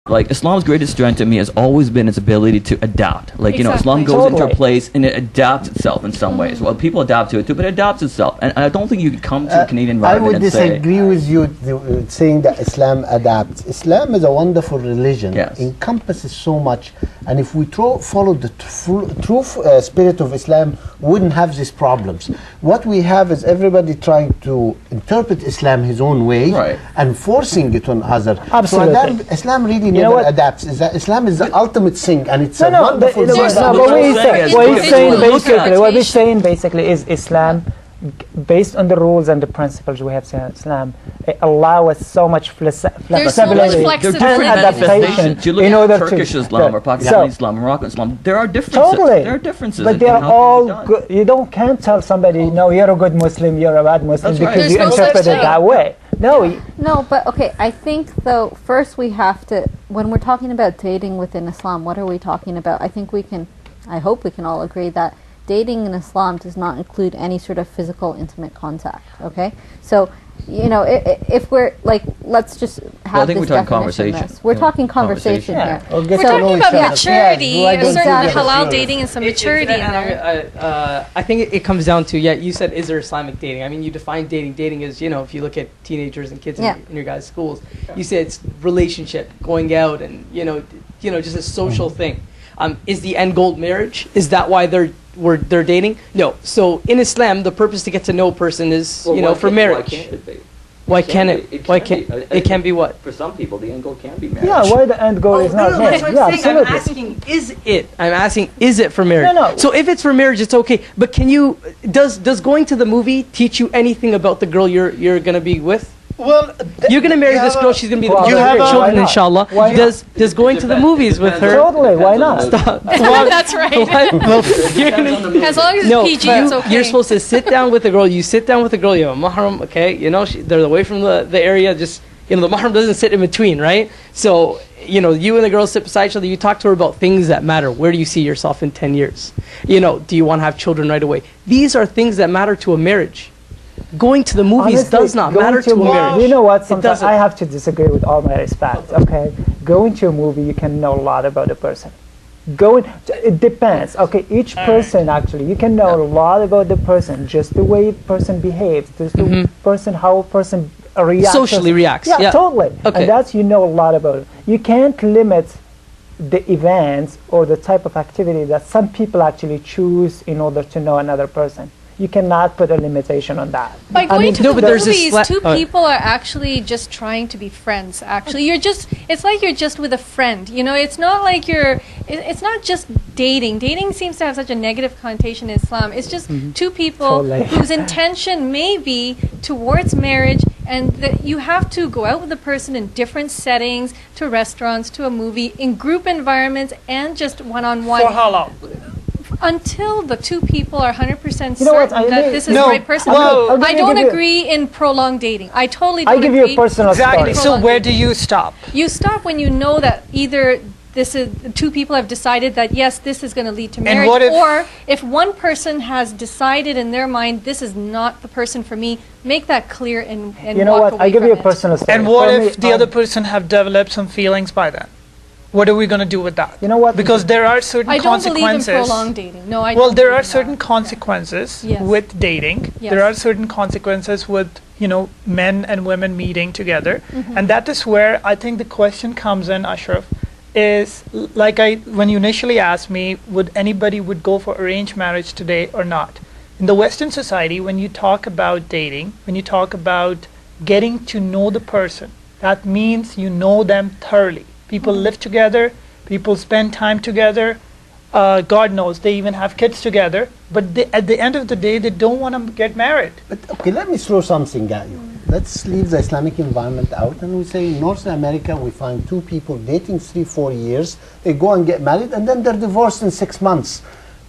Like, Islam's greatest strength to me has always been its ability to adapt. Like, you know, Islam Exactly. goes into Totally. a place and it adapts itself in some ways. Well, people adapt to it too, but it adapts itself. And I don't think you could come to a Canadian I environment would and say, disagree with you saying that Islam adapts. Islam is a wonderful religion. Yes. Encompasses so much. And if we follow the true spirit of Islam, we wouldn't have these problems. What we have is everybody trying to interpret Islam his own way Right. and forcing it on others. Absolutely. So Islam really know never what? adapts. Islam is the ultimate thing, and it's a No, wonderful but, thing. no, but what he's saying, Look at- what he's saying basically is Islam, based on the rules and the principles we have seen in Islam, allow us so much flexibility There's so much and flexibility. adaptation You look in at order Turkish to Islam or Pakistani So- Islam, Moroccan Islam. There are differences. Totally. There are differences. But in they are how things all done. good. You can't tell somebody, no, you're a good Muslim, you're a bad Muslim, That's right. because you There's no such interpret it thing. that way. No, No, but okay, I think though, first we have to, when we're talking about dating within Islam, what are we talking about? I hope we can all agree that dating in Islam does not include any sort of physical, intimate contact, okay? So, you know, if we're, like, let's just have I think this we're talking definition conversation. of this. We're Yeah. talking conversation Yeah. here. Or get We're to know talking each about other. maturity, Yeah, a certain exactly. halal dating and some maturity in there. I think it comes down to, you said, is there Islamic dating? I mean, you define dating. Dating is, you know, if you look at teenagers and kids Yeah. in your guys' schools, you say it's relationship, going out, and just a social thing. Is the end goal marriage? Is that why they're dating? No. So in Islam, the purpose to get to know a person is, for marriage. Why can't it? Why can't it? Can be what? For some people, the end goal can be marriage. yeah, why the end goal is not no, marriage? that's what Yeah, I'm saying. I'm absolutely. asking, is it? I'm asking, is it for marriage? No, no. So if it's for marriage, it's okay. But does going to the movie teach you anything about the girl you're gonna be with? Well, You're gonna marry this girl. She's gonna be the Well, mother of you your have a- children, why not? inshallah. Why not? Does going to the movies with her? Totally, why not? Stop. That's right. You're gonna, As long as it's no, PG, it's okay. you're supposed to sit down with the girl. You sit down with the girl. You have a mahram, okay? They're away from the area. Just the mahram doesn't sit in between, right? So you and the girl sit beside each other. You talk to her about things that matter. Where do you see yourself in 10 years? Do you want to have children right away? These are things that matter to a marriage. Going to the movies Honestly, does not going matter to a movie- marriage. You know what? It Sometimes doesn't. I have to disagree with all my respect. Okay, going to a movie, you can know a lot about a person. It depends. Okay, each person actually, you can know a lot about the person, just the way the person behaves, just the person, how a person reacts. Socially reacts, yeah. Totally. Okay. And that's, you know a lot about it. You can't limit the events or the type of activity that some people actually choose in order to know another person. You cannot put a limitation on that. By going to no, the but there's this movies, two sla- people are actually just trying to be friends. Actually, it's like you're just with a friend. It's not like it's not just dating. Dating seems to have such a negative connotation in Islam. It's just two people Totally. whose intention may be towards marriage, and that you have to go out with the person in different settings, to restaurants, to a movie, in group environments, and just one-on-one. for how long? Until the two people are 100% You know what, certain I that mean- this is No, the right person. well- I'll I give don't you- agree in prolonged dating. I totally don't I give you agree. a personal Exactly. story. So where do you stop? You stop when you know that either two people have decided that yes, this is going to lead to marriage, what if- or if one person has decided in their mind this is not the person for me, make that clear and You know walk what? away I give from you a it. personal story. And what For me, if the other person have developed some feelings by then? What are we going to do with that? You know what? Because there are certain I don't believe in consequences. prolonged dating. No, I Well, don't there believe are in certain that. consequences Yes. with dating. Yes. There are certain consequences with, men and women meeting together. Mm-hmm. And that is where I think the question comes in, Ashraf, is when you initially asked me, would anybody would go for arranged marriage today or not? In the Western society, when you talk about dating, when you talk about getting to know the person, that means you know them thoroughly. People live together, people spend time together, God knows, they even have kids together, but at the end of the day, they don't want to get married. But okay, let me throw something at you. Let's leave the Islamic environment out, and we say in North America we find two people dating 3-4 years, they go and get married, and then they're divorced in 6 months,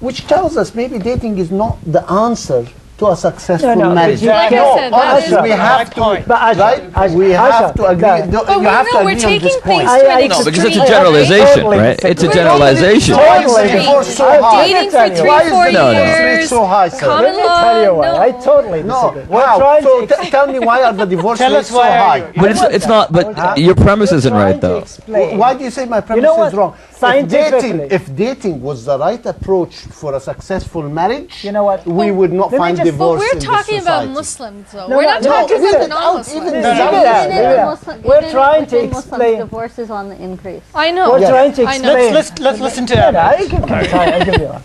which tells us maybe dating is not the answer to a successful No, marriage. you Like I can't- said, that honestly, is- we have to. But Ashraf, We have to agree. Ashraf, No, But you we have to know we're agree on this taking point. things to an No, because it's a extreme. generalization, Totally right? It's a disagree. generalization. Why is Totally the divorce so disagree. high? Dating for Let me tell you 3-4 why. No, no. years. It's so high, sir. Common Let me tell you law, why. no. I totally No, disagree. We're wow. trying So to tell me why are the divorce Tell rates us so why are high? you- But it's not. But your premise isn't right, though. Why do you say my premise know is what? wrong? Scientifically. If dating was the right approach for a successful marriage, You know what? we would not Let me find just- divorce But we're in talking this about society. Muslims, though. No, We're no, not no, talking even about the without- non-Muslims. even Even without- that, Even yeah. Muslim, We're even trying to within Muslims, explain. divorce is on the increase. I know. We're Yeah. trying to I know. explain. Let's listen to Yeah, I Ahmed. give you one.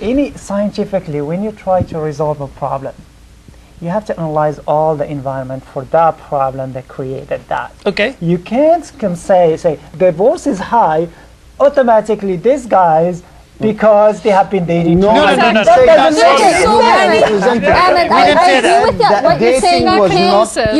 Any scientifically, when you try to resolve a problem, you have to analyze all the environment for that problem that created that. Okay. You can't say divorce is high, automatically these guys because they have been dating. No, too no, long. no, no, That no. doesn't That's make so sense. many- Ahmed, We I didn't say agree that. with you. That What you're saying, dating I was can't. not-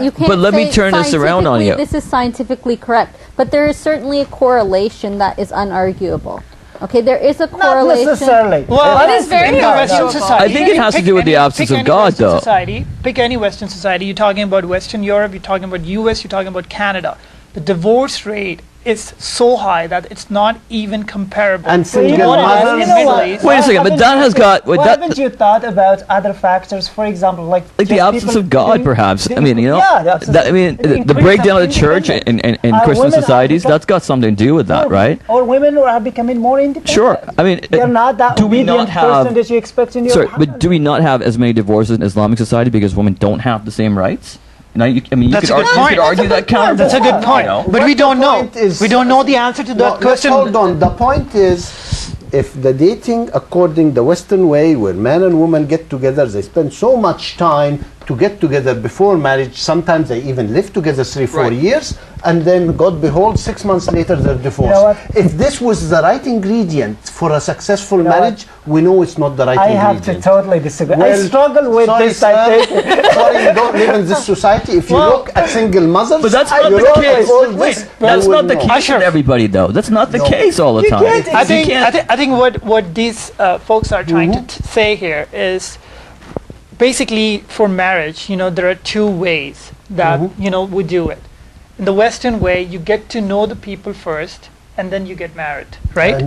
You can't. But let me say turn this around on you. scientifically This is scientifically correct, but there is certainly a correlation that is unarguable. Okay, there is a Not correlation. necessarily. Well, That is very in the Western arguable. society. I think it has to do with the absence pick of any God, Western though. Society, pick any Western society. You're talking about Western Europe. You're talking about U.S. You're talking about Canada. The divorce rate is so high that it's not even comparable. And to single what it is mothers- in You the know Middle what? East. Wait a second, but Haven't that you has think- got- Why that- haven't you thought about other factors? For example, like the just absence people of God, doing- perhaps. I mean, you know, Yeah, the absence that, I of- mean, the the increase breakdown of of the church independence. in Christian Women are societies, become- that's got something to do with that, right? Or women are becoming more independent. Sure. I mean, They're not that do we not obedient person have? that you expect in your Sorry, house. but do we not have as many divorces in Islamic society because women don't have the same rights? Now, you That's could a good point. you could argue that counter. That's a good point. You know? But we What don't the know. point is- We don't know the answer to that No, question. Hold on. The point is, if the dating according the Western way, where man and woman get together, they spend so much time to get together before marriage. Sometimes they even live together 3-4 Right. years, and then God behold, 6 months later they're divorced. know what? If this was the right ingredient for a successful know marriage, we know it's not the right I ingredient. have to totally disagree. I Well, struggle with sorry, this. sir. I think. Sorry, you don't live in this society. If you Well, look at single mothers, But that's not you the look at case. all Wait, this, that's you not would the know. case Ashraf. with everybody, though. That's not the No. case all the You time. can't- I You think, can't- I think what these folks are trying to say here is basically for marriage, there are two ways that, we do it. In the Western way, you get to know the people first and then you get married, right?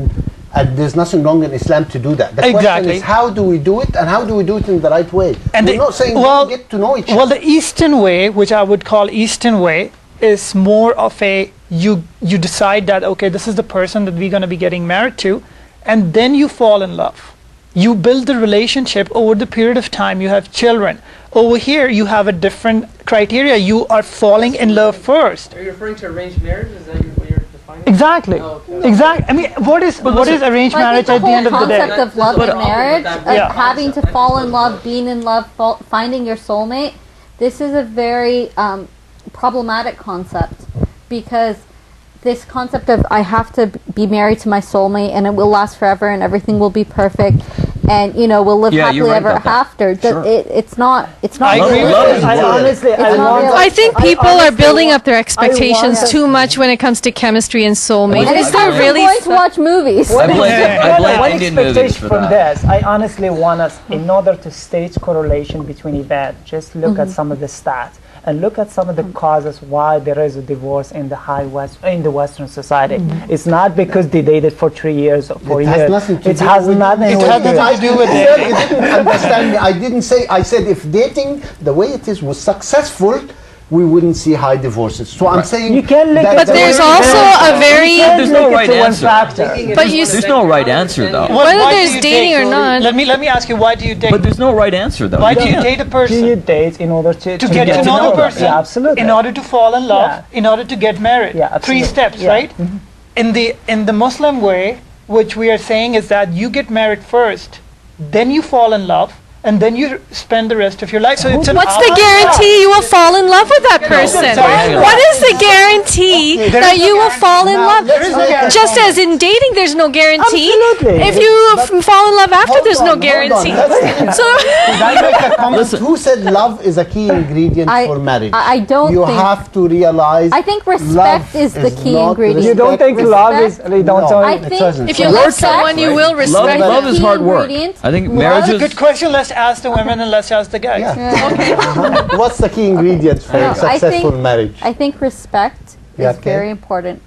And there's nothing wrong in Islam to do that. The question Exactly. is, how do we do it, and how do we do it in the right way? And We're the- not saying well- don't get to know each Well, other. the Eastern way, which I would call Eastern way, is more of a you decide that okay, this is the person that we're going to be getting married to, and then you fall in love. You build the relationship over the period of time. You have children. Over here, you have a different criteria. You are falling in love first. Are you referring to arranged marriage? Is that what you're defining? Exactly. Oh, okay. Exactly. I mean, what is arranged Well, I marriage think at the end of the whole day? concept of love But- and marriage, Yeah. having to fall in love, being in love, finding your soulmate, this is a very problematic concept because this concept of I have to be married to my soulmate and it will last forever and everything will be perfect and we'll live Yeah, you're happily right ever about that. after. Sure. It's not. I agree with Love you. is I good. honestly, It's I not want. real. I think people are honestly building up their want expectations that- too much when it comes to chemistry and soulmate. And Is it's there time really going to watch movies. I blame, I blame One Indian movies expectation for from that. this, I honestly want us, in order to stage correlation between events, just look at some of the stats and look at some of the causes why there is a divorce in the Western society. It's not because they dated for 3 years or 4 It years. has nothing to It do has with nothing It with has nothing to do with Sir, dating. you didn't understand me. I didn't say. I said if dating the way it is was successful, we wouldn't see high divorces. So I'm saying You can look that at But there's the- also a very. There's no Look right at one answer. factor. But you There's no right answer, though. Whether Why do there's you dating date? or not. Let me ask you, why do you date? But there's no right answer, though. Why You do you can't. date a Do person? you date in order to To get to know the them? person, Yeah, absolutely. in order to fall in love, Yeah. in order to get married. Yeah, 3 absolutely. steps, Yeah. right? In the Muslim way, which we are saying is that you get married first, then you fall in love, and then you spend the rest of your life. So it's an What's the guarantee you will fall in love with that person? Sorry. What is the guarantee There that is no you will guarantee. fall in love? There is no guarantee. Just as in dating, there's no guarantee. Absolutely. If you fall in love after, Hold there's on, no hold on. guarantee. Let's- So Could I make a comment? Listen. Who said love is a key ingredient I- for marriage? I don't You think- have to realize. I think respect love is the key not ingredient. You don't think Respect. love is? You don't No. I think? think doesn't. if you Respect, love someone, you will Love, respect love them. is hard work. ingredient. I think Love- marriage That's a good is. question. Let's let's ask the women and let's ask the guys. Yeah. What's the key ingredient for a I successful think- marriage? I think respect Yeah, is okay. very important.